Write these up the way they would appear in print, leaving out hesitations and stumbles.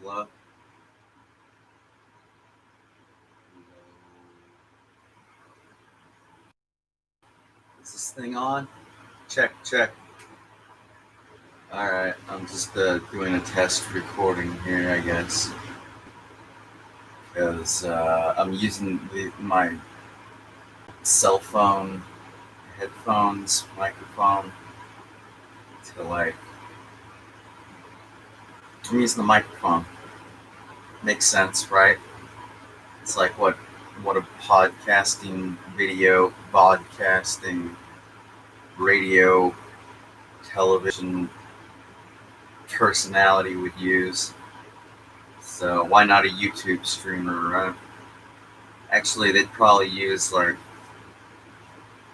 Hello? Is this thing on? Check, check. Alright, I'm just doing a test recording here, I guess. Because I'm using my cell phone, headphones, microphone to I'm using the microphone. Makes sense, right? It's like what a podcasting, video, podcasting, radio, television personality would use. So why not a YouTube streamer, right? Actually, they'd probably use like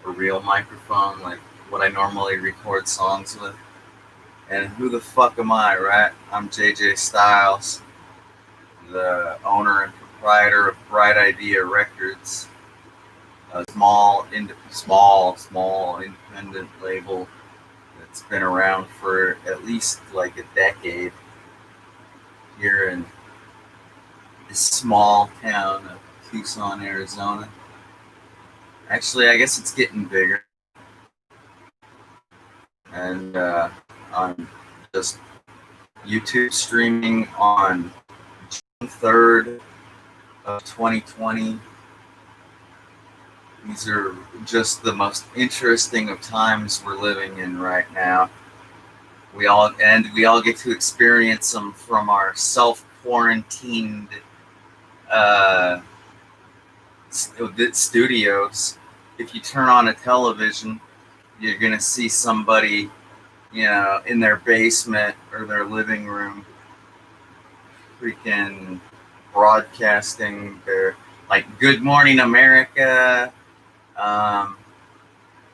a real microphone, like what I normally record songs with. And who the fuck am I, right? I'm jjstyles, the owner and proprietor of Bright Idea Records, a small independent label that's been around for at least like a decade here in this small town of Tucson, Arizona. Actually, I guess it's getting bigger. And I'm just YouTube streaming on June 3rd of 2020. These are just the most interesting of times we're living in right now. We all get to experience them from our self-quarantined studios. If you turn on a television, you're gonna see somebody, in their basement or their living room, freaking broadcasting their like "Good Morning America," um,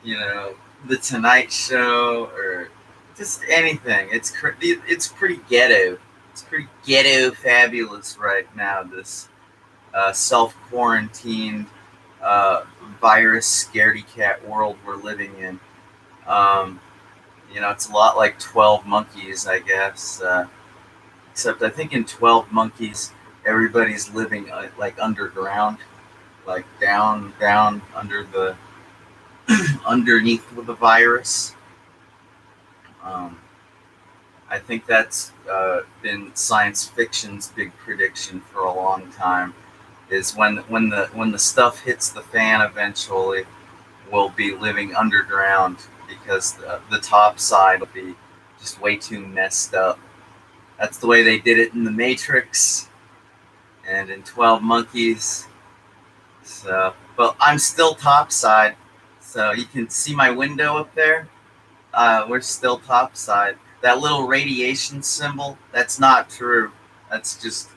the Tonight Show, or just anything. It's pretty ghetto. It's pretty ghetto fabulous right now. This self-quarantined virus scaredy cat world we're living in. It's a lot like 12 Monkeys, I guess. Except I think in 12 Monkeys, everybody's living like underground, like down under the underneath with the virus. I think that's been science fiction's big prediction for a long time. Is when the stuff hits the fan eventually, we'll be living underground because the top side will be just way too messed up. That's the way they did it in The Matrix and in 12 Monkeys. So, but I'm still topside. So you can see my window up there. We're still topside. That little radiation symbol, that's not true. That's just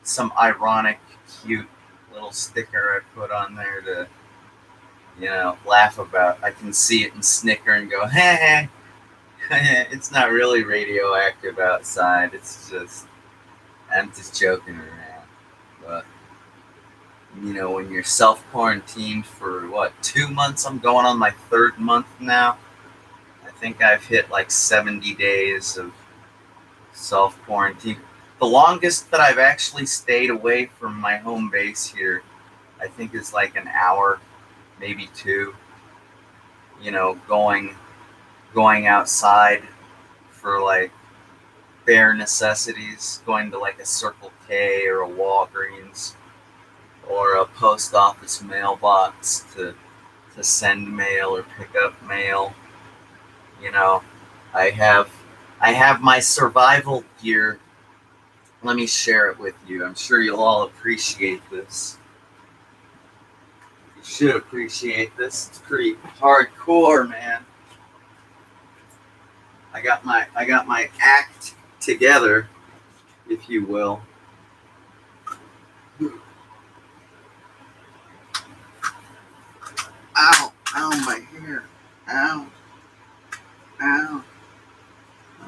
some ironic, cute little sticker I put on there to, laugh about. I can see it and snicker and go, heh. It's not really radioactive outside. I'm just joking around. But, when you're self-quarantined for, 2 months? I'm going on my 3rd month now. I think I've hit like 70 days of self-quarantine. The longest that I've actually stayed away from my home base here, I think is like an hour, maybe 2. Going outside for like bare necessities, going to like a Circle K or a Walgreens or a post office mailbox to send mail or pick up mail. I have my survival gear. Let me share it with you. I'm sure you'll all appreciate this. You should appreciate this. It's pretty hardcore, man. I got my act together, if you will. Ow, my hair. Ow.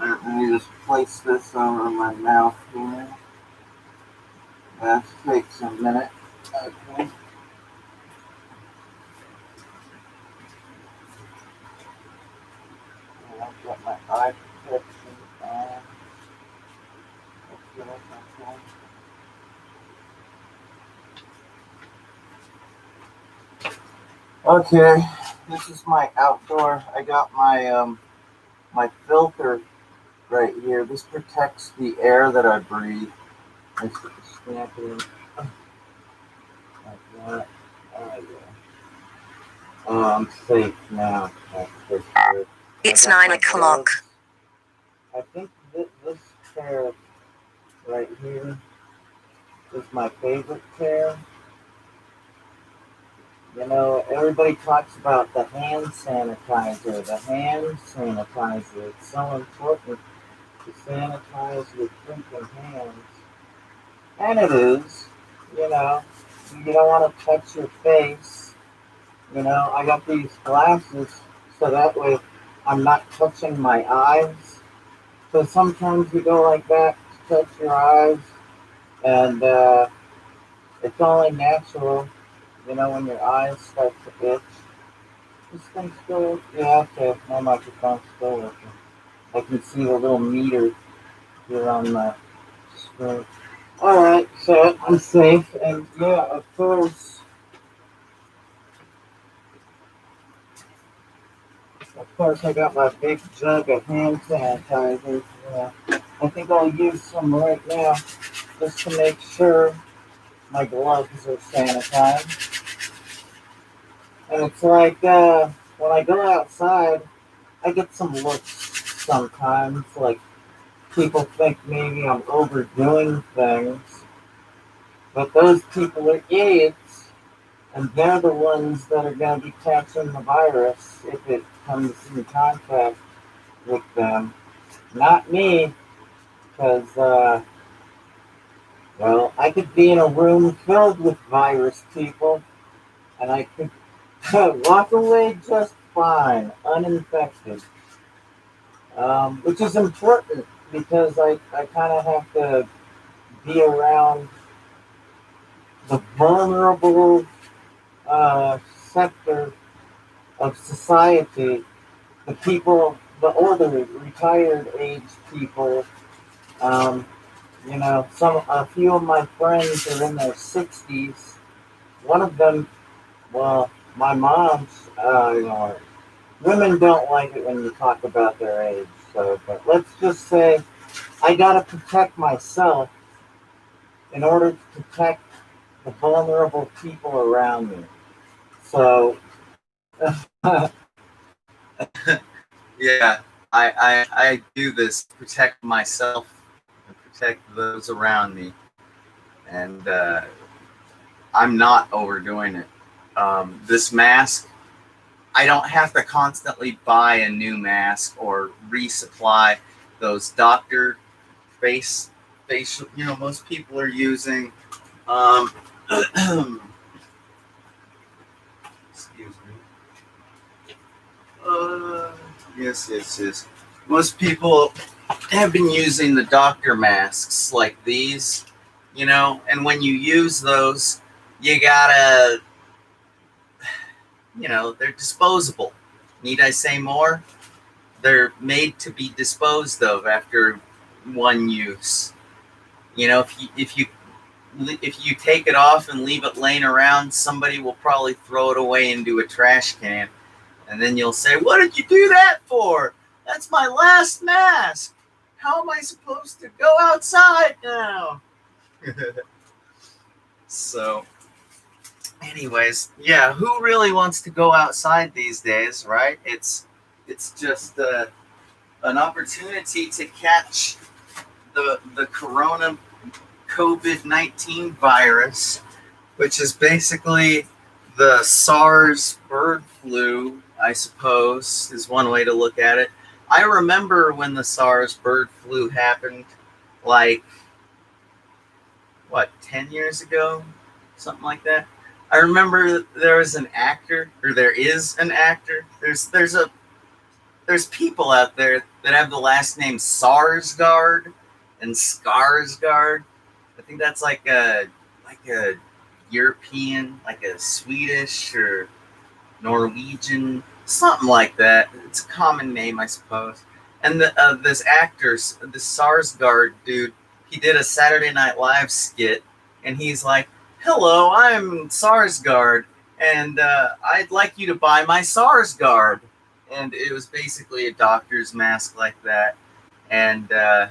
Let me just place this over my mouth here. That takes a minute. Okay. I've got my eye protection on. Okay, this is my outdoor. I got my filter right here. This protects the air that I breathe. I snap it in like that. Oh, I'm safe now. It's 9 o'clock. I think this chair right here is my favorite chair. You know, everybody talks about the hand sanitizer. The hand sanitizer. It's so important to sanitize your freaking hands. And it is. You know, you don't want to touch your face. You know, I got these glasses so that way I'm not touching my eyes. So sometimes you go like that to touch your eyes, and it's only natural, you know, when your eyes start to itch. This thing's still, yeah, okay, my microphone's still working. I can see the little meter here on the screen. Alright, so I'm safe, and yeah, of course, I got my big jug of hand sanitizer. Yeah. I think I'll use some right now just to make sure my gloves are sanitized. And it's like when I go outside, I get some looks sometimes. Like people think maybe I'm overdoing things, but those people are idiots, and they're the ones that are going to be catching the virus if it comes in contact with them. Not me, because well, I could be in a room filled with virus people, and I could walk away just fine, uninfected. Which is important because I kind of have to be around the vulnerable sector of society, the people, the older, retired age people. Um, you know, a few of my friends are in their 60s. One of them, well, my mom's, you know, women don't like it when you talk about their age. So, but let's just say I gotta protect myself in order to protect the vulnerable people around me. So, Yeah, I do this to protect myself and protect those around me, and I'm not overdoing it. This mask, I don't have to constantly buy a new mask or resupply those doctor facial. You know, most people are using. Um, excuse me. Yes. Most people have been using the doctor masks like these, you know, and when you use those, you gotta, you know, they're disposable. Need I say more? They're made to be disposed of after one use. You know, if you take it off and leave it laying around, somebody will probably throw it away into a trash can. And then you'll say, "What did you do that for? That's my last mask. How am I supposed to go outside now?" So, anyways, yeah, who really wants to go outside these days, right? It's just an opportunity to catch the corona COVID-19 virus, which is basically the SARS bird flu, I suppose, is one way to look at it. I remember when the SARS bird flu happened, like, what, 10 years ago? Something like that. I remember there was an actor, or there is an actor. There's people out there that have the last name Sarsgaard and Skarsgård. I think that's like a European, like a Swedish or Norwegian, something like that. It's a common name, I suppose. And this actor, the Sarsgaard dude, he did a Saturday Night Live skit, and he's like, "Hello, I'm Sarsgaard, and I'd like you to buy my Sarsgaard." And it was basically a doctor's mask like that, and they're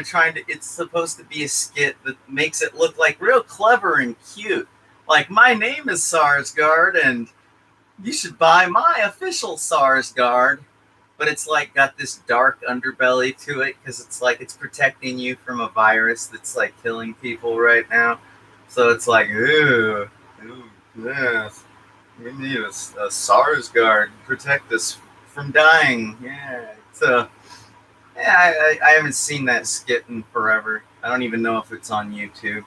trying to. It's supposed to be a skit that makes it look like real clever and cute. Like, my name is Sarsgaard, and you should buy my official Sarsgaard. But it's like got this dark underbelly to it because it's like it's protecting you from a virus that's like killing people right now. So it's like, ooh, yes, we need a Sarsgaard to protect us from dying. Yeah, so yeah, I haven't seen that skit in forever. I don't even know if it's on YouTube.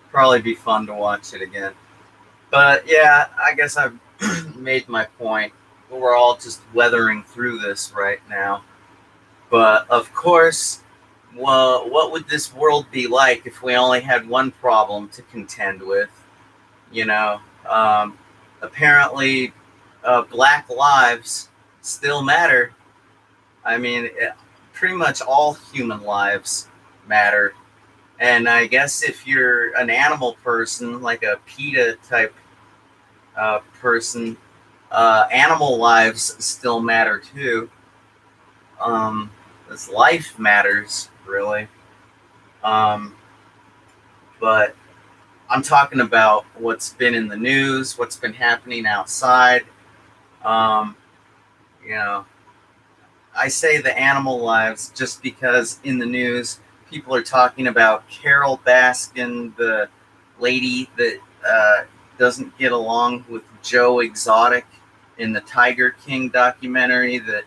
Probably be fun to watch it again. But yeah, I guess I've made my point. We're all just weathering through this right now. But of course, well, what would this world be like if we only had one problem to contend with? You know, apparently, black lives still matter. I mean, pretty much all human lives matter. And I guess if you're an animal person, like a PETA type person, animal lives still matter too. This life matters, really. Um, but I'm talking about what's been in the news, what's been happening outside. Um, you know, I say the animal lives just because in the news people are talking about Carol Baskin, the lady that doesn't get along with Joe Exotic in the Tiger King documentary. That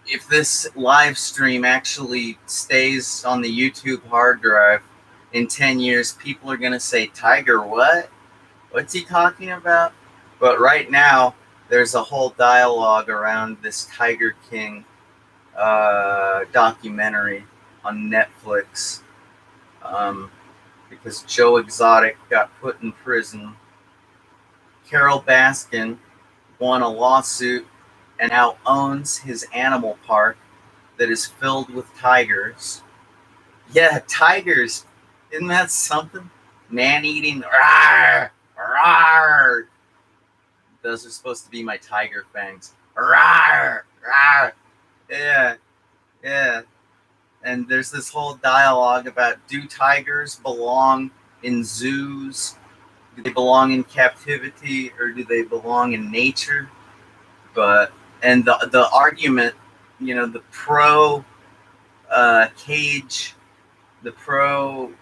if this live stream actually stays on the YouTube hard drive in 10 years, people are going to say, Tiger what? What's he talking about? But right now, there's a whole dialogue around this Tiger King documentary on Netflix because Joe Exotic got put in prison. Carol Baskin won a lawsuit and now owns his animal park that is filled with tigers. Yeah, tigers. Isn't that something? Man-eating. Rawr, rawr. Those are supposed to be my tiger fangs. Rawr, rawr. Yeah, yeah. And there's this whole dialogue about, do tigers belong in zoos? Do they belong in captivity, or do they belong in nature? But and the argument, the pro cage, the pro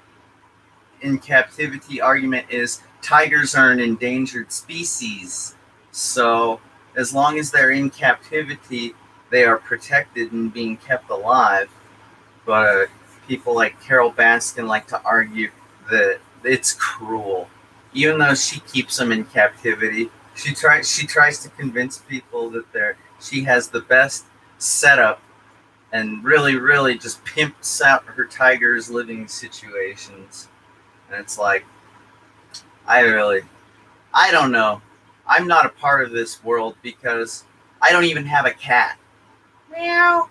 in captivity argument is tigers are an endangered species. So as long as they're in captivity, they are protected and being kept alive. But people like Carol Baskin like to argue that it's cruel, even though she keeps them in captivity. She tries to convince people that she has the best setup and really just pimps out her tigers' living situations. And it's like, I don't know. I'm not a part of this world because I don't even have a cat. Meow.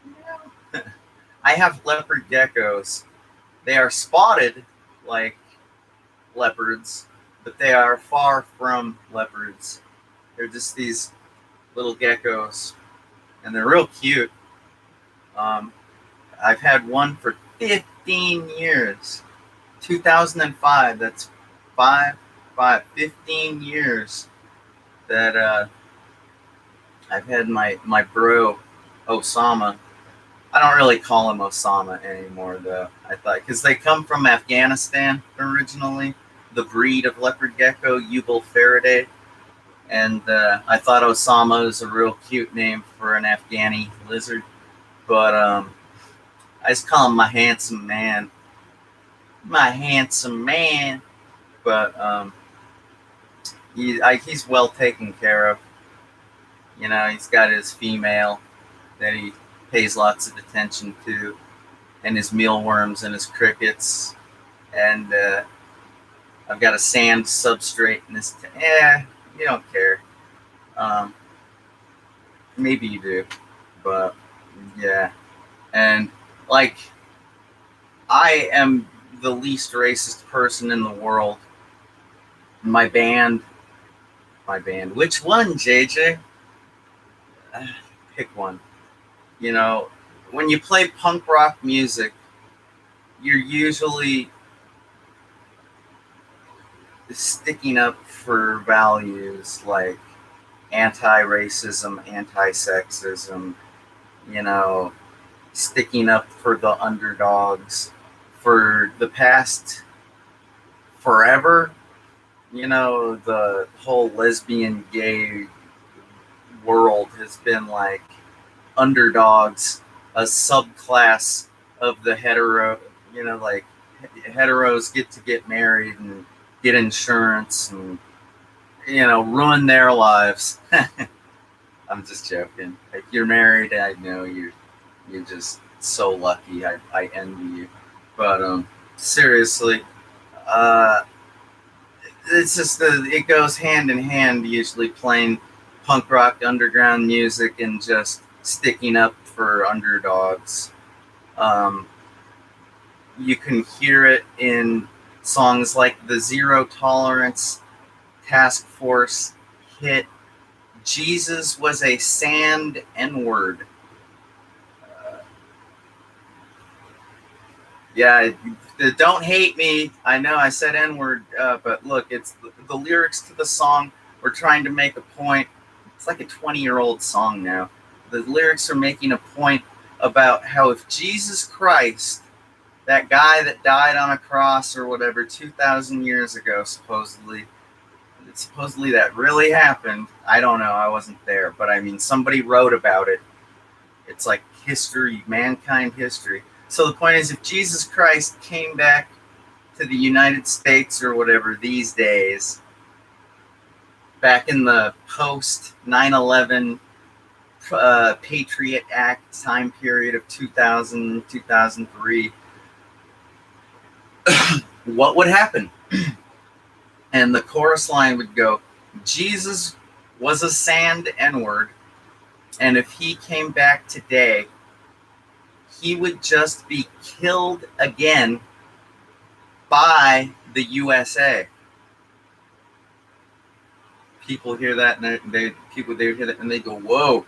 Meow. I have leopard geckos. They are spotted like leopards, but they are far from leopards. They're just these little geckos, and they're real cute. I've had one for 15 years. 2005, that's 15 years that I've had my bro, Osama. I don't really call him Osama anymore, though. I thought, because they come from Afghanistan originally, the breed of leopard gecko, Ubil Faraday. And I thought Osama was a real cute name for an Afghani lizard. But I just call him my handsome man. My handsome man. But he's well taken care of. He's got his female that he pays lots of attention to, and his mealworms and his crickets. And I've got a sand substrate in this. You don't care. Maybe you do, but yeah. And like, I am the least racist person in the world. My band, which one, JJ? Pick one. You know, when you play punk rock music, you're usually sticking up for values like anti-racism, anti-sexism, you know, sticking up for the underdogs. For the past forever, you know, the whole lesbian gay world has been like underdogs, a subclass of the hetero, you know, like heteros get married and get insurance and, you know, ruin their lives. I'm just joking. If you're married, I know you're just so lucky. I envy you. But seriously, uh, it's just it goes hand in hand. Usually playing punk rock underground music and just sticking up for underdogs. Um, you can hear it in songs like the Zero Tolerance Task Force hit "Jesus Was a Sand N-Word." Yeah, don't hate me. I know I said N-word, but look, it's the lyrics to the song. We're trying to make a point. It's like a 20-year-old song now. The lyrics are making a point about how if Jesus Christ, that guy that died on a cross or whatever 2,000 years ago, supposedly that really happened. I don't know. I wasn't there, but I mean, somebody wrote about it. It's like history, mankind history. So the point is, if Jesus Christ came back to the United States or whatever these days, back in the post 9/11 Patriot Act time period of 2000, 2003, what would happen? And the chorus line would go, Jesus was a sand N-word, and if he came back today, he would just be killed again by the USA. People hear that and they hear that and they go, "Whoa,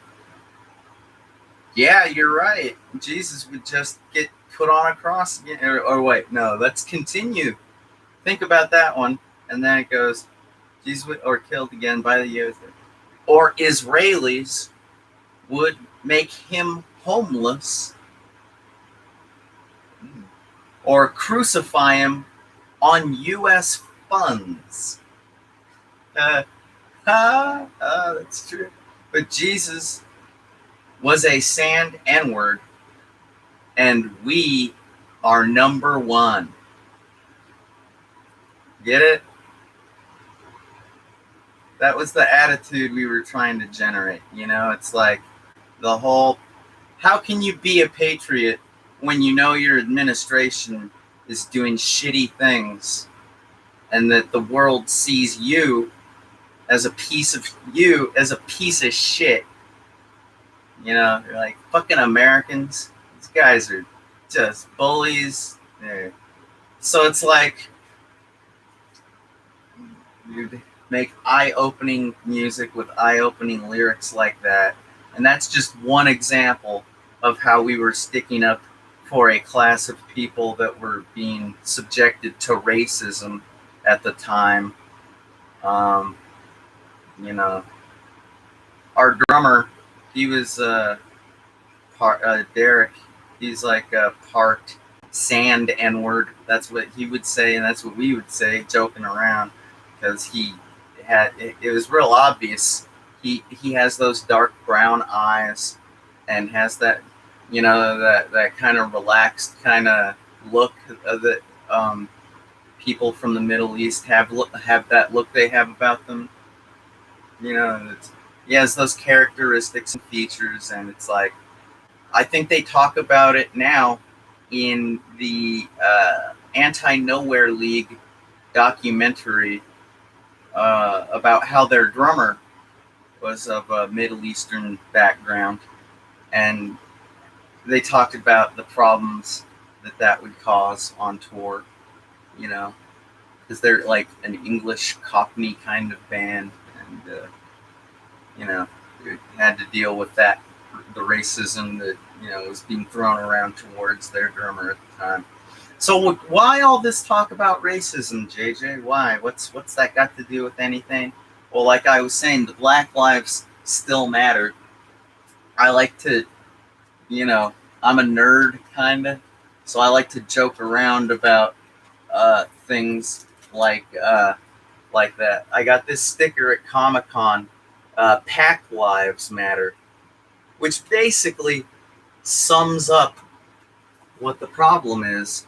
yeah, you're right. Jesus would just get put on a cross again." Or wait, no, let's continue. Think about that one, and then it goes, Jesus would, or killed again by the USA, or Israelis would make him homeless, or crucify him on U.S. funds. That's true. But Jesus was a sand N-word, and we are number one. Get it? That was the attitude we were trying to generate. You know, it's like the whole, how can you be a patriot when you know your administration is doing shitty things and that the world sees you as a piece of shit? You know, you're like, fucking Americans, these guys are just bullies. Yeah. So it's like, you make eye-opening music with eye-opening lyrics like that, and that's just one example of how we were sticking up for a class of people that were being subjected to racism at the time. You know, our drummer, he was Derek. He's like a part sand N-word. That's what he would say, and that's what we would say, joking around, because it was real obvious. He has those dark brown eyes and has that, you know, that kind of relaxed kind of look that people from the Middle East have that look they have about them. You know, he has those characteristics and features, and it's like, I think they talk about it now in the Anti-Nowhere League documentary about how their drummer was of a Middle Eastern background, and they talked about the problems that would cause on tour, you know, because they're like an English Cockney kind of band, and you know, it had to deal with that, the racism that was being thrown around towards their drummer at the time. So why all this talk about racism, JJ? Why? What's that got to do with anything? Well, like I was saying, the Black Lives still matter. I like to, you know, I'm a nerd kind of, so I like to joke around about things like that. I got this sticker at Comic Con, Pack Lives Matter, which basically sums up what the problem is.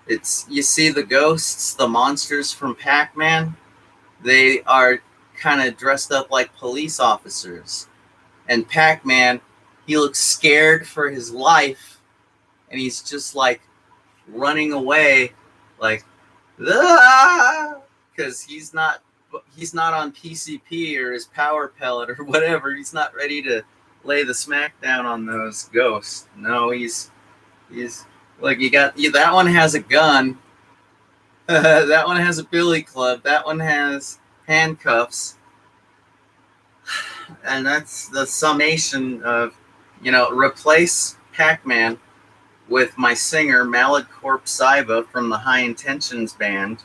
It's, you see the ghosts, the monsters from Pac-Man, they are kind of dressed up like police officers. And Pac-Man, he looks scared for his life, and he's just like running away, like, because he's not on PCP or his power pellet or whatever. He's not ready to lay the smackdown on those ghosts. No, he's like, that one has a gun. That one has a billy club. That one has handcuffs. And that's the summation of, replace Pac-Man with my singer, Mallet Saiba from the High Intentions band,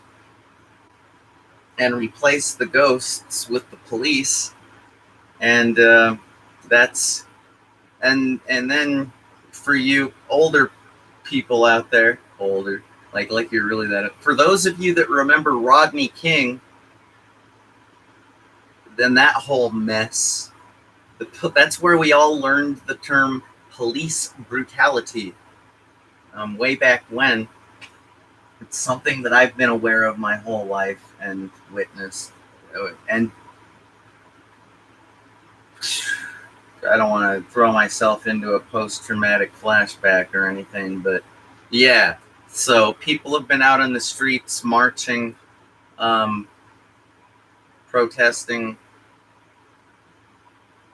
and replace the ghosts with the police. And that's, and then for you older people out there, older, like you're really that, for those of you that remember Rodney King, then that whole mess, that's where we all learned the term police brutality, way back when. It's something that I've been aware of my whole life and witnessed. And I don't want to throw myself into a post-traumatic flashback or anything, but yeah. So people have been out in the streets marching, protesting.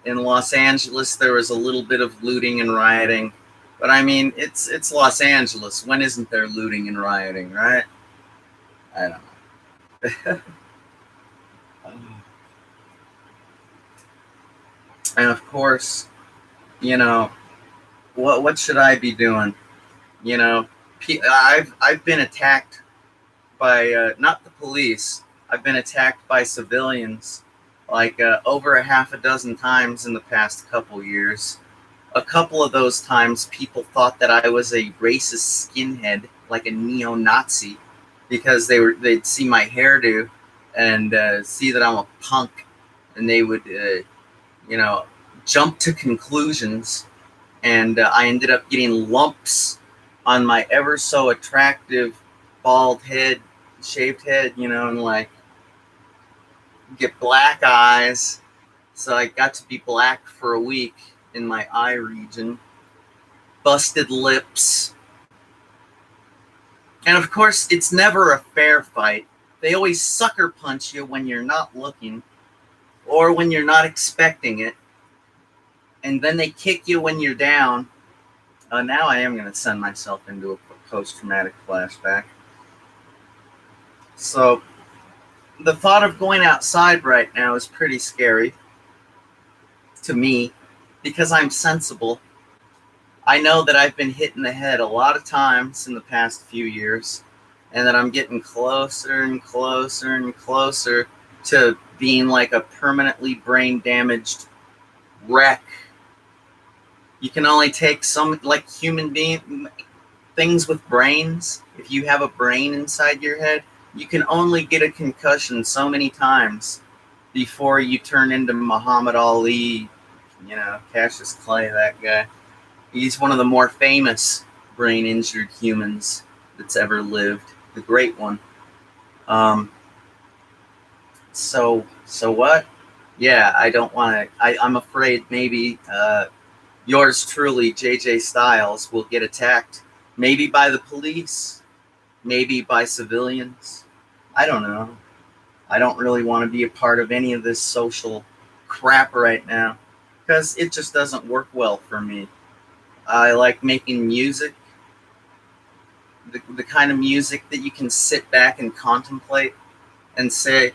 In Los Angeles, there was a little bit of looting and rioting. But I mean, it's Los Angeles. When isn't there looting and rioting, right? I don't know. And of course, what should I be doing? I've been attacked by not the police. I've been attacked by civilians like over a half a dozen times in the past couple years. A couple of those times, people thought that I was a racist skinhead, like a neo-Nazi, because they'd see my hairdo and see that I'm a punk, and they would, jump to conclusions. And I ended up getting lumps on my ever so attractive bald head, shaved head, and like get black eyes. So I got to be black for a week in my eye region, busted lips. And of course, it's never a fair fight. They always sucker punch you when you're not looking or when you're not expecting it. And then they kick you when you're down. Now I am going to send myself into a post-traumatic flashback. So the thought of going outside right now is pretty scary to me, because I'm sensible. I know that I've been hit in the head a lot of times in the past few years, and that I'm getting closer and closer and closer to being like a permanently brain damaged wreck. You can only take some, like human things with brains. If you have a brain inside your head, you can only get a concussion so many times before you turn into Muhammad Ali, Cassius Clay, that guy. He's one of the more famous brain-injured humans that's ever lived, the great one. So what? Yeah, I don't want to. I'm afraid maybe yours truly, JJ Styles, will get attacked. Maybe by the police, maybe by civilians. I don't know. I don't really want to be a part of any of this social crap right now, because it just doesn't work well for me. I like making music, the kind of music that you can sit back and contemplate and say,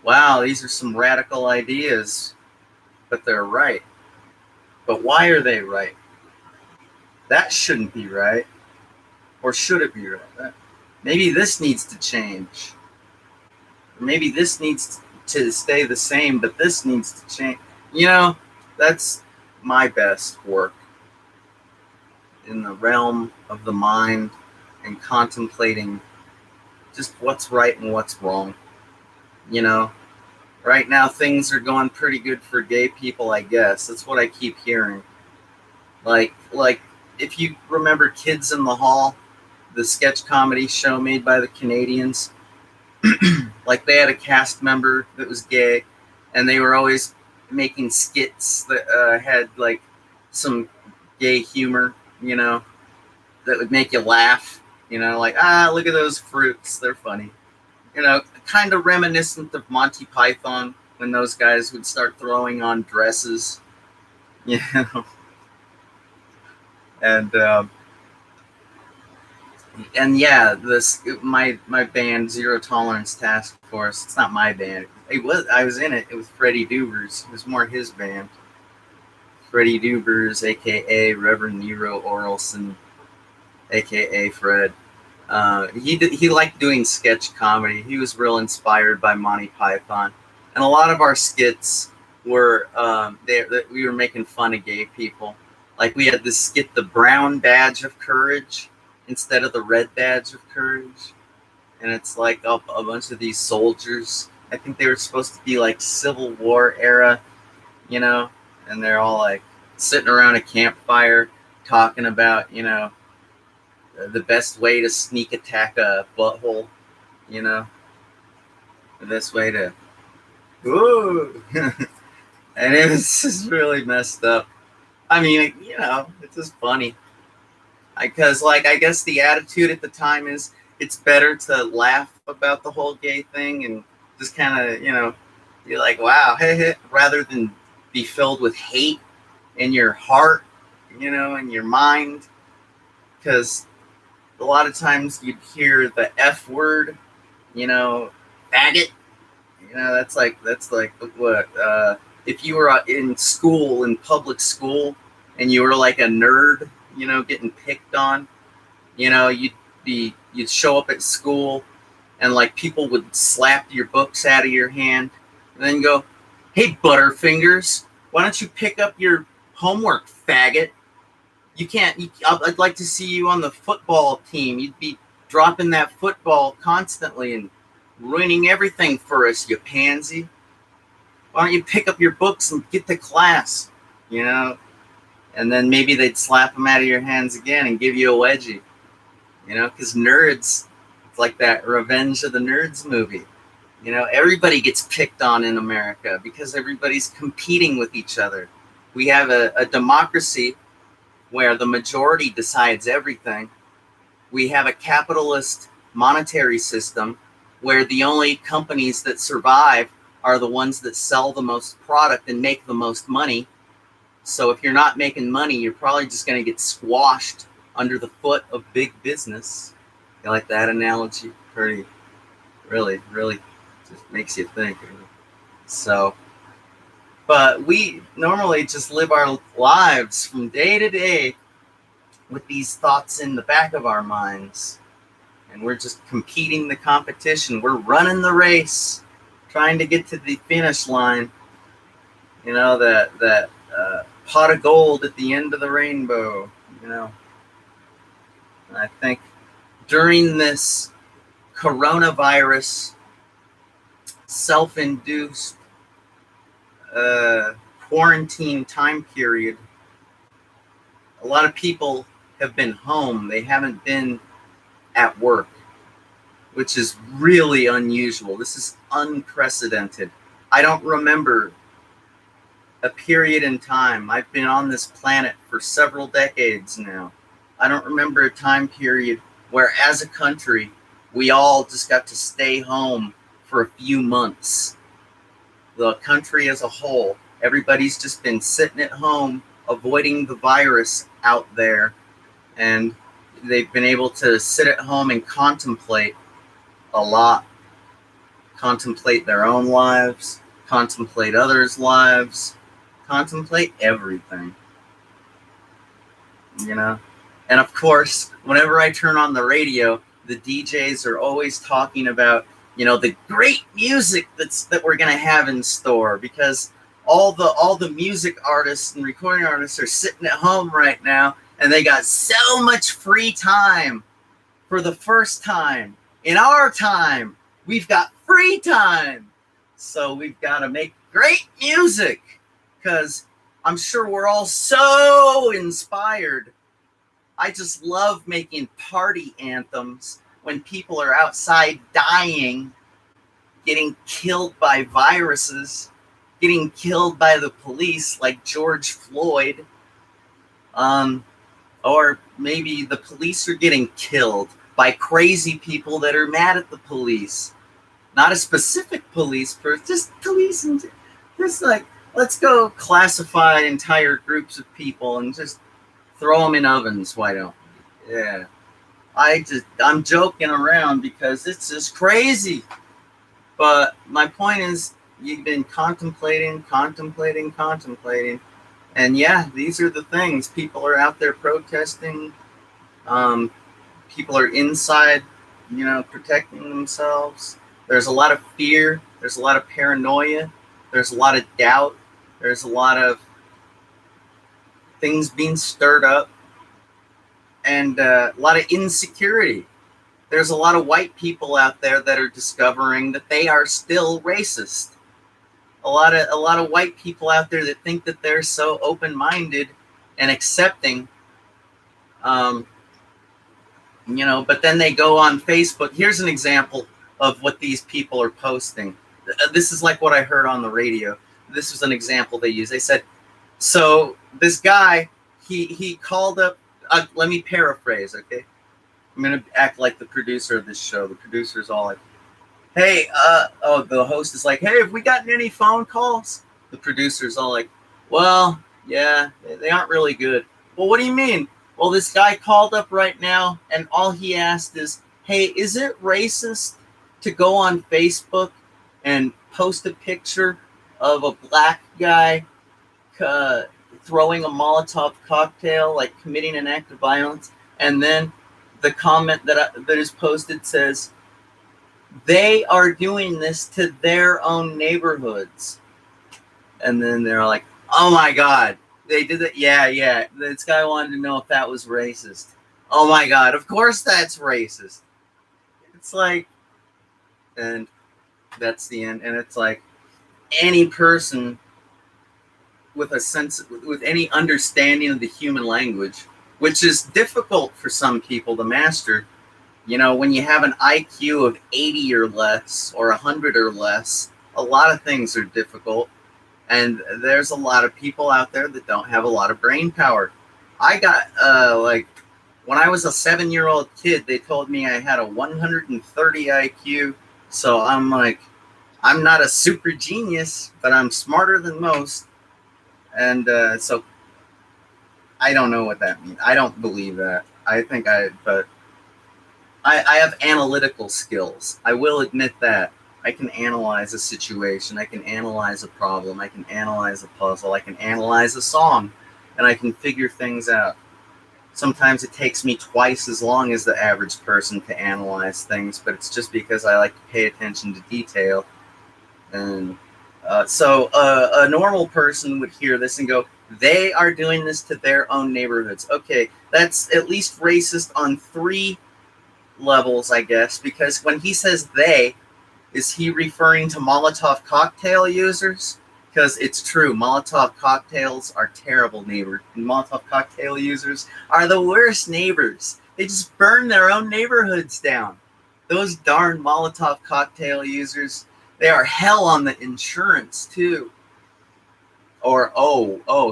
wow, these are some radical ideas, but they're right. But why are they right? That shouldn't be right. Or should it be right? Maybe this needs to change. Or maybe this needs to stay the same, but this needs to change. You know, that's my best work in the realm of the mind and contemplating just what's right and what's wrong. You know, right now things are going pretty good for gay people, I guess. That's what I keep hearing. Like if you remember Kids in the Hall, the sketch comedy show made by the Canadians, like they had a cast member that was gay, and they were always making skits that had like some gay humor, you know, that would make you laugh, you know, like, look at those fruits, they're funny, you know, kind of reminiscent of Monty Python when those guys would start throwing on dresses, you know, and yeah, this my band Zero Tolerance Task Force. It's not my band. I was in it. It was Freddie Dubers. It was more his band. Freddie Dubers, aka Reverend Nero Orelson, aka Fred. He liked doing sketch comedy. He was real inspired by Monty Python, and a lot of our skits were we were making fun of gay people. Like we had this skit, the brown badge of courage, instead of the red badge of courage, and it's like a bunch of these soldiers. I think they were supposed to be like Civil War era, you know, and they're all like sitting around a campfire talking about, you know, the best way to sneak attack a butthole, you know, the best way to, ooh, and it was just really messed up. I mean, you know, it's just funny because, like, I guess the attitude at the time is it's better to laugh about the whole gay thing and just kind of, you know, be like, wow, hey, hey, rather than be filled with hate in your heart, you know, in your mind, because a lot of times you'd hear the F word, you know, faggot. You know, that's like what if you were in school, in public school, and you were like a nerd, you know, getting picked on. You know, you'd show up at school, and like people would slap your books out of your hand, and then go, "Hey, Butterfingers, why don't you pick up your homework, faggot? You can't. I'd like to see you on the football team. You'd be dropping that football constantly and ruining everything for us, you pansy. Why don't you pick up your books and get to class?" You know? And then maybe they'd slap them out of your hands again and give you a wedgie. You know, because nerds, it's like that Revenge of the Nerds movie. You know, everybody gets picked on in America because everybody's competing with each other. We have a democracy where the majority decides everything. We have a capitalist monetary system where the only companies that survive are the ones that sell the most product and make the most money. So if you're not making money, you're probably just going to get squashed under the foot of big business. You like that analogy? Pretty, really, really just makes you think. So, but we normally just live our lives from day to day with these thoughts in the back of our minds. And we're just competing the competition. We're running the race, trying to get to the finish line. You know, that pot of gold at the end of the rainbow, you know. And I think during this coronavirus self-induced quarantine time period, a lot of people have been home. They haven't been at work, which is really unusual. This is unprecedented. I don't remember a period in time. I've been on this planet for several decades now. I don't remember a time period where, as a country, we all just got to stay home for a few months. The country as a whole, everybody's just been sitting at home avoiding the virus out there, and they've been able to sit at home and contemplate a lot, contemplate their own lives, contemplate others' lives, contemplate everything, you know? And of course, whenever I turn on the radio, the DJs are always talking about, the great music that we're going to have in store, because all the music artists and recording artists are sitting at home right now, and they got so much free time. For the first time in our time, we've got free time. So we've got to make great music, because I'm sure we're all so inspired. I just love making party anthems when people are outside dying, getting killed by viruses, getting killed by the police like George Floyd. Or maybe the police are getting killed by crazy people that are mad at the police. Not a specific police person, just police. And just like, let's go classify entire groups of people and just throw them in ovens. Why don't we? Yeah. I'm joking around because it's just crazy. But my point is, you've been contemplating. And yeah, these are the things. People are out there protesting. People are inside, protecting themselves. There's a lot of fear. There's a lot of paranoia. There's a lot of doubt. There's a lot of things being stirred up. And a lot of insecurity. There's a lot of white people out there that are discovering that they are still racist. A lot of white people out there that think that they're so open-minded and accepting, but then they go on Facebook. Here's an example of what these people are posting. This is like what I heard on the radio. This was an example they used. They said, so this guy, he called up, let me paraphrase, okay? I'm going to act like the producer of this show. The producer's all like, hey, the host is like, hey, have we gotten any phone calls? The producer's all like, well, yeah, they aren't really good. Well, what do you mean? Well, this guy called up right now, and all he asked is, hey, is it racist to go on Facebook and post a picture of a black guy throwing a Molotov cocktail, like committing an act of violence? And then the comment that is posted says, they are doing this to their own neighborhoods. And then they're like, oh my God, they did it. Yeah. This guy wanted to know if that was racist. Oh my God, of course that's racist. It's like, and that's the end. And it's like, any person with any understanding of the human language, which is difficult for some people to master. When you have an IQ of 80 or less, or 100 or less, a lot of things are difficult. And there's a lot of people out there that don't have a lot of brain power. I got, when I was a 7-year-old kid, they told me I had a 130 IQ. So I'm like, I'm not a super genius, but I'm smarter than most. And so I don't know what that means. I don't believe that. But I have analytical skills. I will admit that. I can analyze a situation. I can analyze a problem. I can analyze a puzzle. I can analyze a song. And I can figure things out. Sometimes it takes me twice as long as the average person to analyze things, but it's just because I like to pay attention to detail. And so a normal person would hear this and go, they are doing this to their own neighborhoods. Okay, that's at least racist on 3 levels, I guess, because when he says they, is he referring to Molotov cocktail users? Because it's true, Molotov cocktails are terrible neighbors. Molotov cocktail users are the worst neighbors. They just burn their own neighborhoods down. Those darn Molotov cocktail users, they are hell on the insurance too. Or,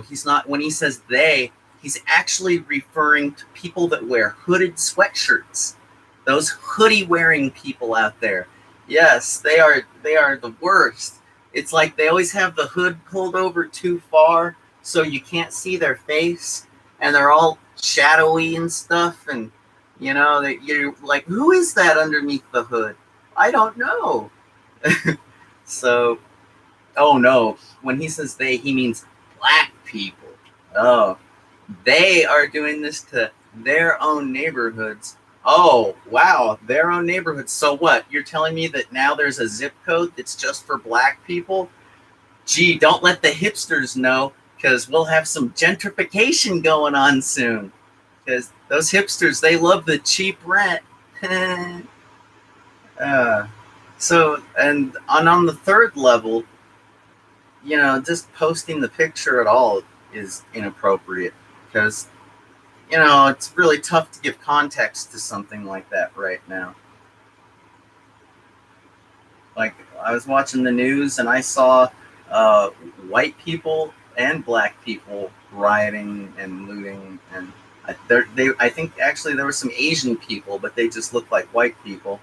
he's not, when he says they, he's actually referring to people that wear hooded sweatshirts. Those hoodie-wearing people out there. Yes, they are the worst. It's like they always have the hood pulled over too far, so you can't see their face, and they're all shadowy and stuff, and that you're like, who is that underneath the hood? I don't know. So, oh no, when he says they, he means black people. Oh, they are doing this to their own neighborhoods. Oh, wow, their own neighborhoods. So what? You're telling me that now there's a zip code that's just for black people? Gee, don't let the hipsters know, because we'll have some gentrification going on soon. Because those hipsters, they love the cheap rent. uh, and on the third level, just posting the picture at all is inappropriate, because it's really tough to give context to something like that right now. Like, I was watching the news and I saw white people and black people rioting and looting, and I think actually there were some Asian people, but they just looked like white people.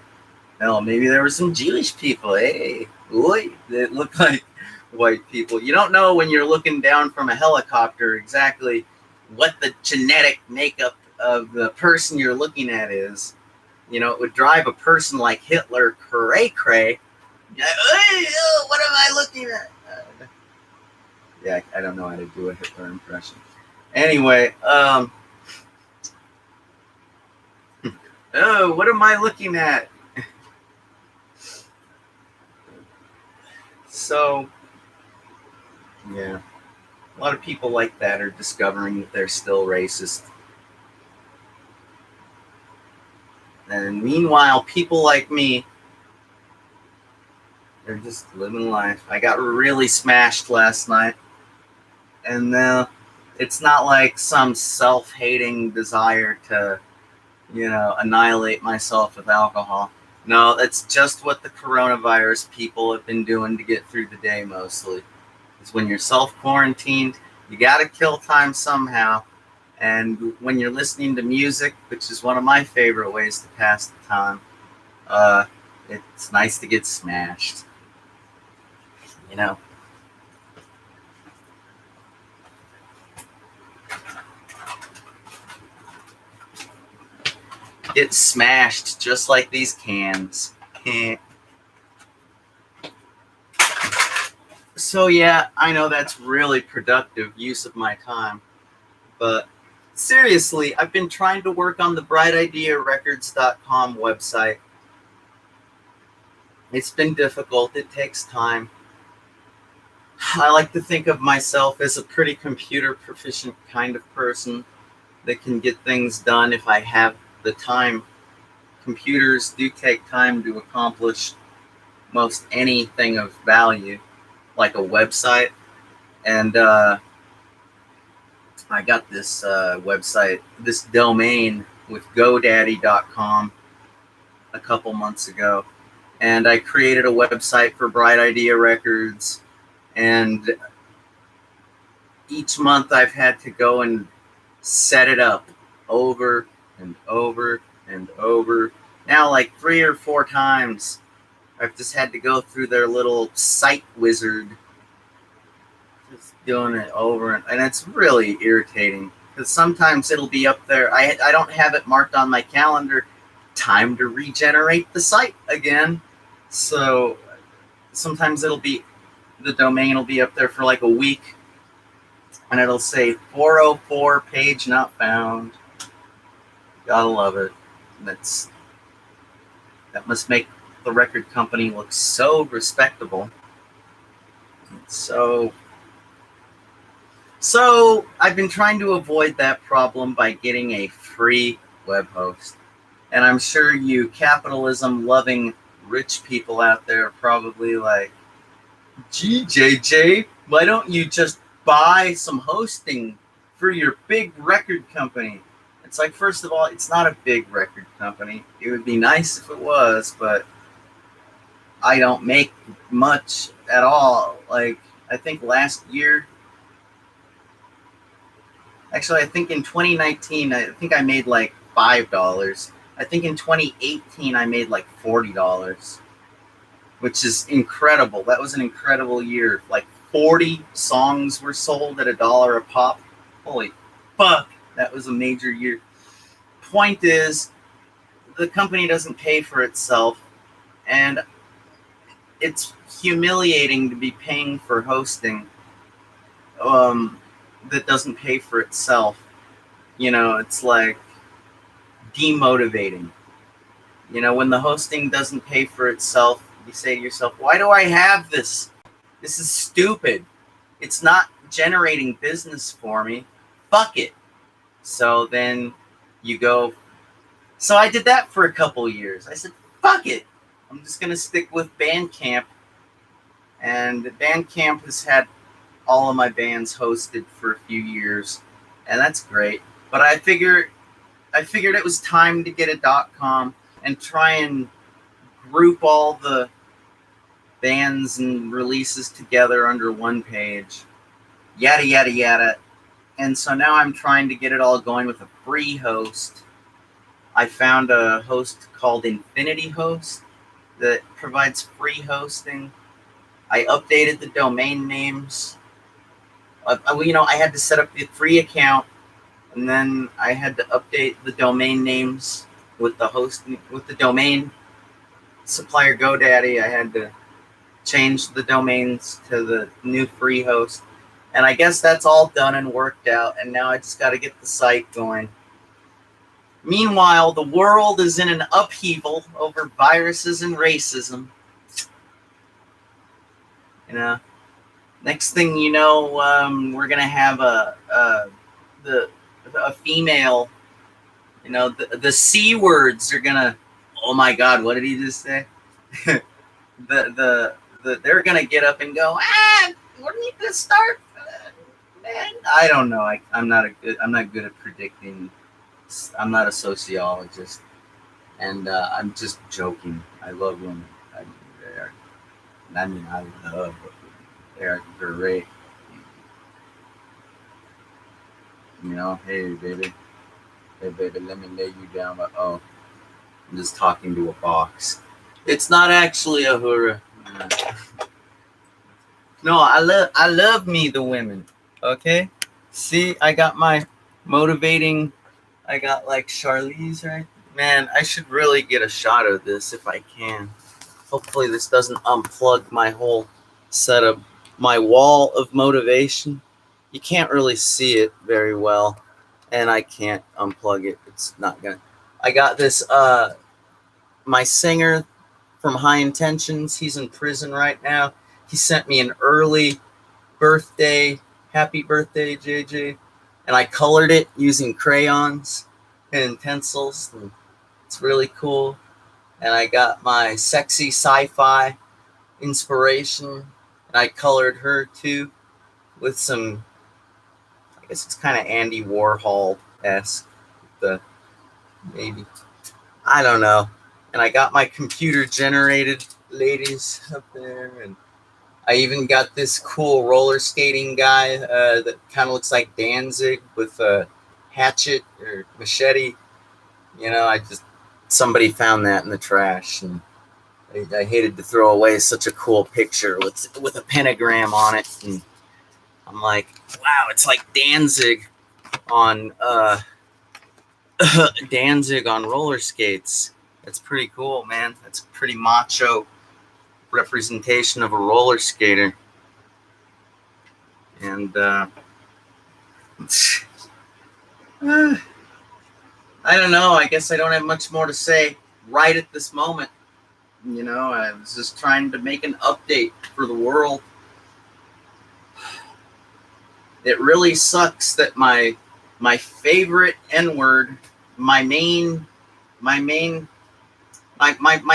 No, maybe there were some Jewish people. Hey, boy, that look like white people. You don't know when you're looking down from a helicopter exactly what the genetic makeup of the person you're looking at is. It would drive a person like Hitler cray. Hey, what am I looking at? Yeah, I don't know how to do a Hitler impression. Anyway, oh, what am I looking at? So, yeah, a lot of people like that are discovering that they're still racist. And meanwhile, people like me, they're just living life. I got really smashed last night. And it's not like some self-hating desire to, annihilate myself with alcohol. No, that's just what the coronavirus people have been doing to get through the day mostly. Is when you're self-quarantined, you got to kill time somehow. And when you're listening to music, which is one of my favorite ways to pass the time, it's nice to get smashed. Get smashed just like these cans. So yeah, I know that's really productive use of my time, but seriously, I've been trying to work on the brightidearecords.com website. It's been difficult. It takes time. I like to think of myself as a pretty computer proficient kind of person that can get things done if I have the time. Computers do take time to accomplish most anything of value, like a website. And I got this website, this domain with GoDaddy.com a couple months ago. And I created a website for Bright Idea Records. And each month I've had to go and set it up over and over and over. Now, like 3 or 4 times, I've just had to go through their little site wizard, just doing it over, and it's really irritating, because sometimes it'll be up there. I don't have it marked on my calendar, time to regenerate the site again. So sometimes the domain will be up there for like a week, and it'll say 404 page not found. Gotta love it. That must make the record company look so respectable. So I've been trying to avoid that problem by getting a free web host. And I'm sure you capitalism-loving rich people out there are probably like, gee, JJ, why don't you just buy some hosting for your big record company? It's like, first of all, it's not a big record company. It would be nice if it was, but I don't make much at all. Like, I think last year, actually, I think in 2019, I think I made like $5. I think in 2018, I made like $40, which is incredible. That was an incredible year, like 40 songs were sold at $1 a pop. Holy fuck, that was a major year. Point is, the company doesn't pay for itself, and it's humiliating to be paying for hosting that doesn't pay for itself. It's like demotivating. When the hosting doesn't pay for itself, you say to yourself, why do I have this? This is stupid. It's not generating business for me. Fuck it. So then you go. So I did that for a couple years. I said, fuck it. I'm just going to stick with Bandcamp. And Bandcamp has had all of my bands hosted for a few years. And that's great. But I figured it was time to get a .com and try and group all the bands and releases together under one page. Yada, yada, yada. And so now I'm trying to get it all going with a free host. I found a host called Infinity Host that provides free hosting. I updated the domain names. I had to set up the free account, and then I had to update the domain names with the domain supplier GoDaddy. I had to change the domains to the new free host. And I guess that's all done and worked out, and now I just got to get the site going. Meanwhile, the world is in an upheaval over viruses and racism. Next thing you know, we're gonna have a female. The C words are gonna. Oh my God! What did he just say? They're gonna get up and go. What do we need to start? Man, I don't know. I'm not good at predicting. I'm not a sociologist, and I'm just joking. I love women. I love women. They're great. Hey baby, let me lay you down. I'm just talking to a box. It's not actually a hurrah. No, I love me the women. Okay, see, I got my motivating. I got like Charlize, right? Man, I should really get a shot of this if I can. Hopefully this doesn't unplug my whole setup. My wall of motivation. You can't really see it very well, and I can't unplug it. It's not gonna. I got this. My singer from High Intentions. He's in prison right now. He sent me an early birthday. Happy birthday, JJ. And I colored it using crayons and pencils. And it's really cool. And I got my sexy sci-fi inspiration. And I colored her too with some, I guess it's kind of Andy Warhol-esque. Maybe. I don't know. And I got my computer generated ladies up there. And I even got this cool roller skating guy that kind of looks like Danzig with a hatchet or machete. Somebody found that in the trash, and I hated to throw away such a cool picture with a pentagram on it. And I'm like, wow, it's like Danzig on Danzig on roller skates. That's pretty cool, man. That's a pretty macho representation of a roller skater. And I don't know. I guess I don't have much more to say right at this moment. I was just trying to make an update for the world. It really sucks that my favorite N-word, my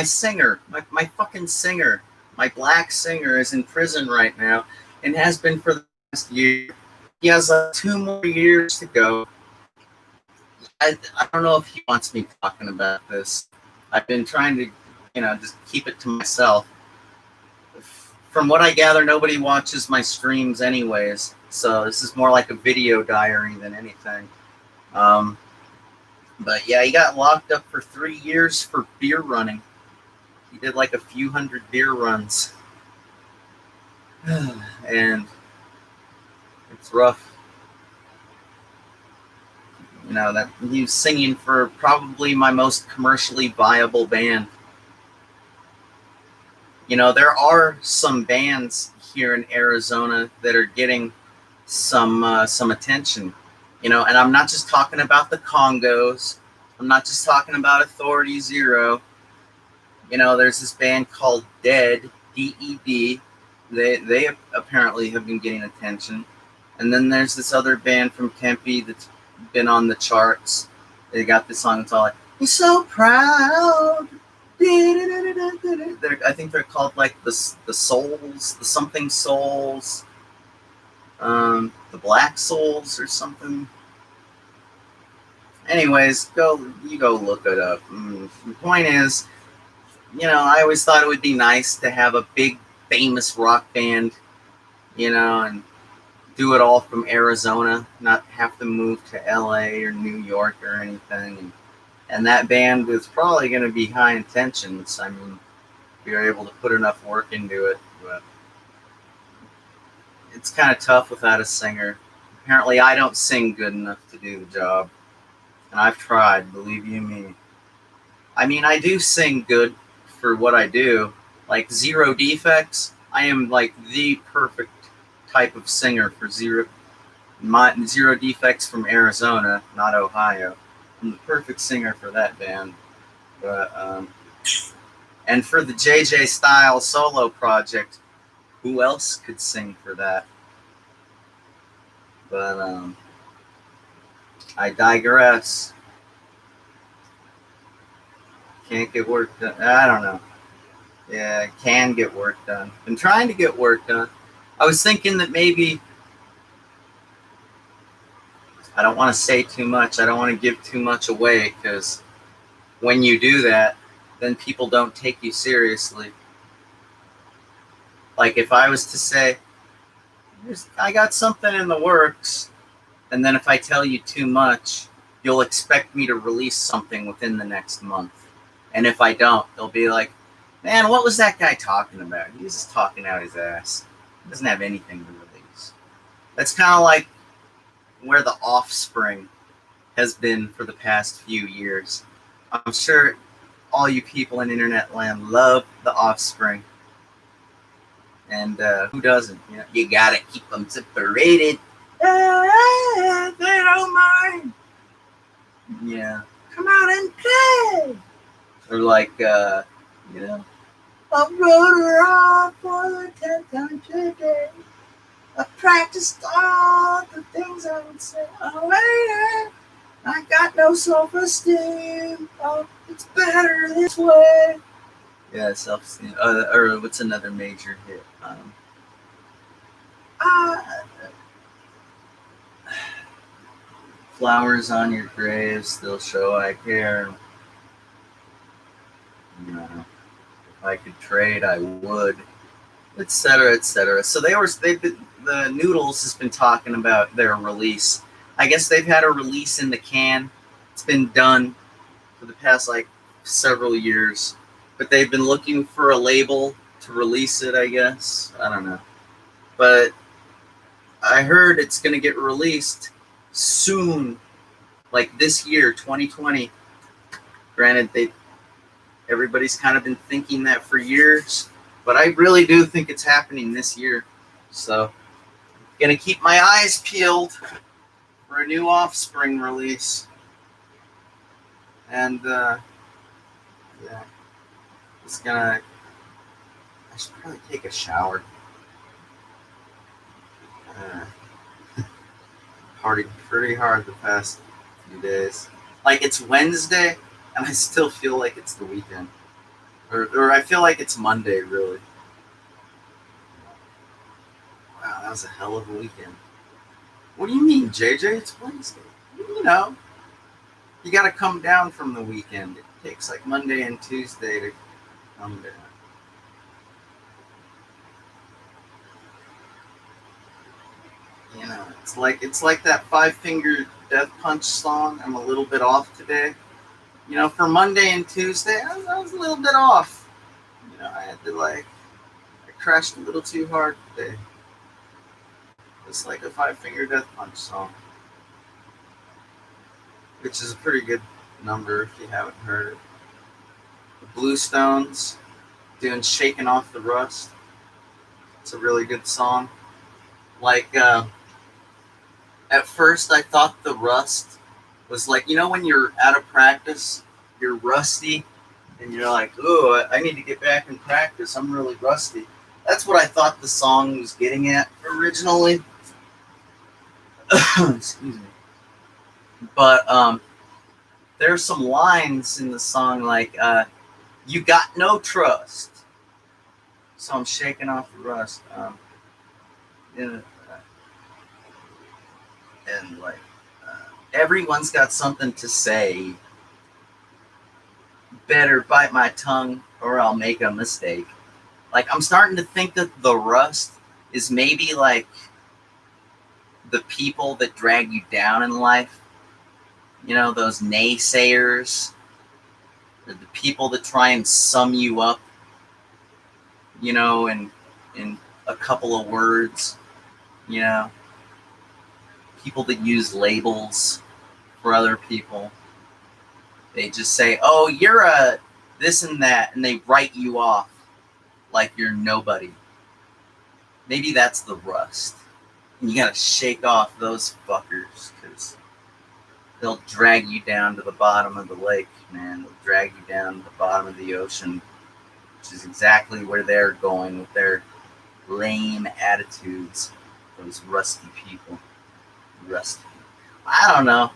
singer, my fucking singer, my black singer is in prison right now and has been for the past year. He has 2 more years to go. I don't know if he wants me talking about this. I've been trying to, just keep it to myself. From what I gather, nobody watches my streams anyways, so this is more like a video diary than anything. But yeah, he got locked up for 3 years for beer running. He did like a few hundred beer runs. And it's rough. You know, that he was singing for probably my most commercially viable band. You know, there are some bands here in Arizona that are getting some attention. You know, and I'm not just talking about the Congos. I'm not just talking about Authority Zero. You know, there's this band called Dead, DED. They apparently have been getting attention. And then there's this other band from Tempe that's been on the charts. They got this song. It's all like, "You're so proud." I think they're called like the Souls, the something Souls, the Black Souls or something. Anyways, go look it up. The point is, you know, I always thought it would be nice to have a big famous rock band, you know, and do it all from Arizona, not have to move to LA or New York or anything. And that band is probably going to be high intentions. I mean, we are able to put enough work into it, but it's kind of tough without a singer. Apparently, I don't sing good enough to do the job, and I've tried, believe you me. I mean, I do sing good for what I do, like Zero Defects. I am like the perfect type of singer for Zero Defects from Arizona, not Ohio. I'm the perfect singer for that band. But and for the JJ Styles solo project, who else could sing for that? But I digress. Can't get work done. I don't know. Yeah, can get work done. Been trying to get work done. I was thinking that maybe I don't want to say too much. I don't want to give too much away because when you do that, then people don't take you seriously. Like if I was to say, I got something in the works, and then if I tell you too much, you'll expect me to release something within the next month. And if I don't, they'll be like, man, what was that guy talking about? He was just talking out his ass. He doesn't have anything to release. That's kind of like where the Offspring has been for the past few years. I'm sure all you people in internet land love the Offspring. And who doesn't? You know, you gotta keep them separated. They don't mind. Yeah. Come out and play. Or like, you know, I rode around for the 10th time today. I practiced all the things I would say. Oh, lady, I got no self-esteem. Oh, it's better this way. Yeah, self-esteem. Or what's another major hit? Flowers on your grave still show I care. You know, if I could trade, I would, etc., etc. So the Noodles has been talking about their release. I guess they've had a release in the can. It's been done for the past like several years, but they've been looking for a label to release it. I guess I don't know, but I heard it's gonna get released soon, like this year, 2020. Granted, everybody's kind of been thinking that for years, but I really do think it's happening this year. So, gonna keep my eyes peeled for a new Offspring release. And yeah, I should probably take a shower. Partied pretty hard the past few days. Like it's Wednesday, and I still feel like it's the weekend. Or I feel like it's Monday, really. Wow, that was a hell of a weekend. What do you mean, JJ? It's Wednesday. You know, you got to come down from the weekend. It takes like Monday and Tuesday to come down. You know, it's like that Five Finger Death Punch song. I'm a little bit off today. You know, for Monday and Tuesday, I was a little bit off. You know, I crashed a little too hard. Day. It's like a Five Finger Death Punch song, which is a pretty good number if you haven't heard it. The Bluestones doing Shaking Off the Rust. It's a really good song. Like, at first I thought the rust was like, when you're out of practice, you're rusty, and you're like, oh, I need to get back in practice. I'm really rusty. That's what I thought the song was getting at originally. Excuse me. But there's some lines in the song like, you got no trust. So I'm shaking off the rust. And like, everyone's got something to say. Better bite my tongue or I'll make a mistake. Like, I'm starting to think that the rust is maybe like the people that drag you down in life. Those naysayers, or the people that try and sum you up, in a couple of words. People that use labels for other people. They just say, oh, you're a this and that, and they write you off like you're nobody. Maybe that's the rust. And you gotta shake off those fuckers, because they'll drag you down to the bottom of the lake, man. They'll drag you down to the bottom of the ocean, which is exactly where they're going with their lame attitudes. Those rusty people. Rusty. I don't know.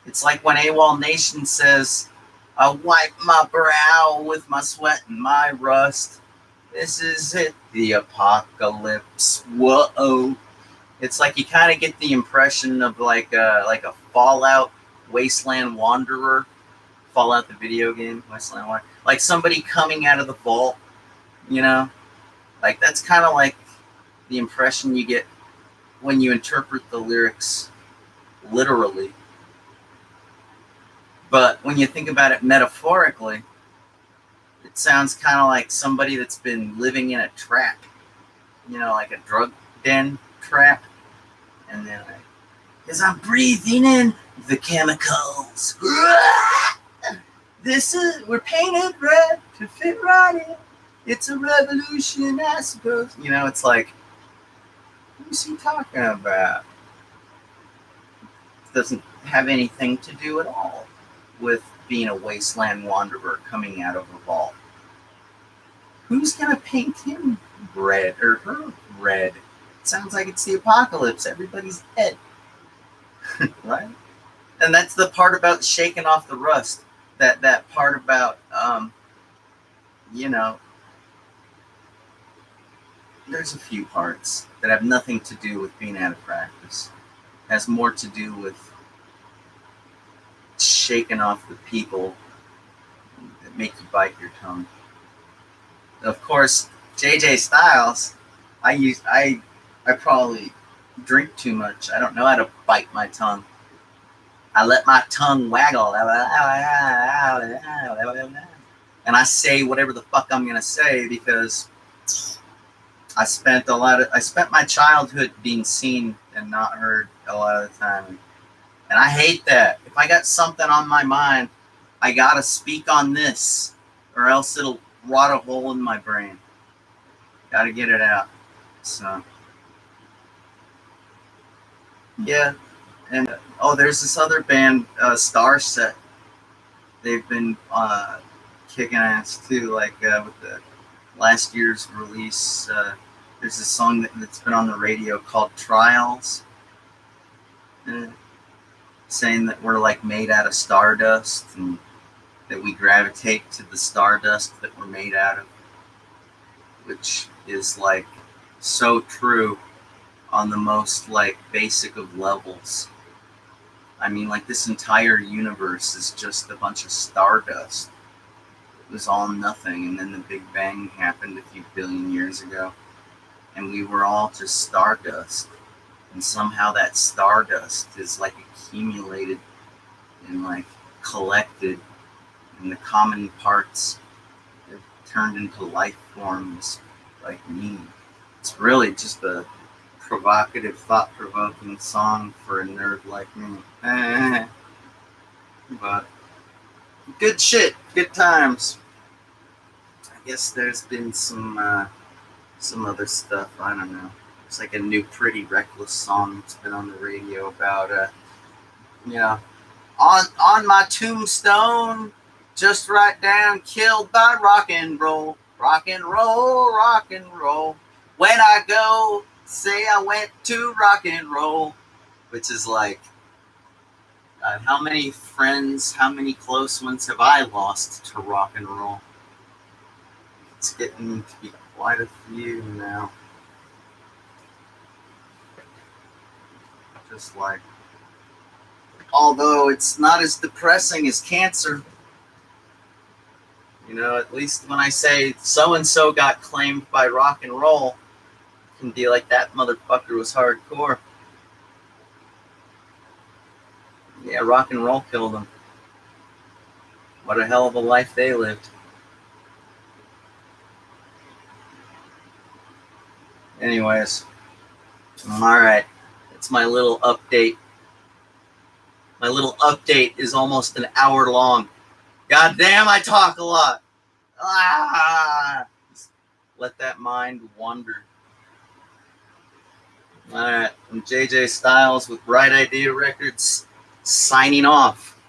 It's like when AWOL Nation says, I wipe my brow with my sweat and my rust. This is it, the apocalypse. Whoa. It's like you kind of get the impression of like a Fallout Wasteland Wanderer. Fallout the video game, Wasteland Wanderer. Like somebody coming out of the vault, Like that's kind of like the impression you get when you interpret the lyrics literally. But when you think about it metaphorically, it sounds kind of like somebody that's been living in a trap, like a drug den trap. And then, because I'm breathing in the chemicals. We're painted red to fit right in. It's a revolution, I suppose. It's like, who's he talking about? It doesn't have anything to do at all with being a wasteland wanderer coming out of a vault. Who's gonna paint him red or her red? It sounds like it's the apocalypse. Everybody's dead. Right? And that's the part about shaking off the rust. That part about there's a few parts that have nothing to do with being out of practice. It has more to do with shaking off the people that make you bite your tongue. Of course, JJ Styles, I probably drink too much. I don't know how to bite my tongue. I let my tongue waggle. And I say whatever the fuck I'm gonna say because I spent my childhood being seen and not heard a lot of the time. And I hate that. If I got something on my mind, I gotta speak on this, or else it'll rot a hole in my brain. Gotta get it out. So, yeah. And, there's this other band, Starset. They've been kicking ass, too, like with the last year's release. There's a song that's been on the radio called Trials. Saying that we're like made out of stardust and that we gravitate to the stardust that we're made out of, which is like so true on the most like basic of levels. I mean, like this entire universe is just a bunch of stardust. It was all nothing, and then the Big Bang happened a few billion years ago, and we were all just stardust. And somehow that stardust is like accumulated and like collected, and the common parts have turned into life forms like me. It's really just a provocative, thought-provoking song for a nerd like me. But good shit, good times. I guess there's been some other stuff. I don't know. It's like a new Pretty Reckless song that's been on the radio about you know, on my tombstone, just write down killed by rock and roll, rock and roll, rock and roll. When I go, say I went to rock and roll, which is like, how many friends, how many close ones have I lost to rock and roll? It's getting to be quite a few now. Just like, although it's not as depressing as cancer. You know, at least when I say so-and-so got claimed by rock and roll, it can be like, that motherfucker was hardcore. Yeah, rock and roll killed him. What a hell of a life they lived. Anyways, alright. It's my little update. My little update is almost an hour long. God damn, I talk a lot. Just let that mind wander. Alright, I'm JJ Styles with Bright Idea Records, signing off.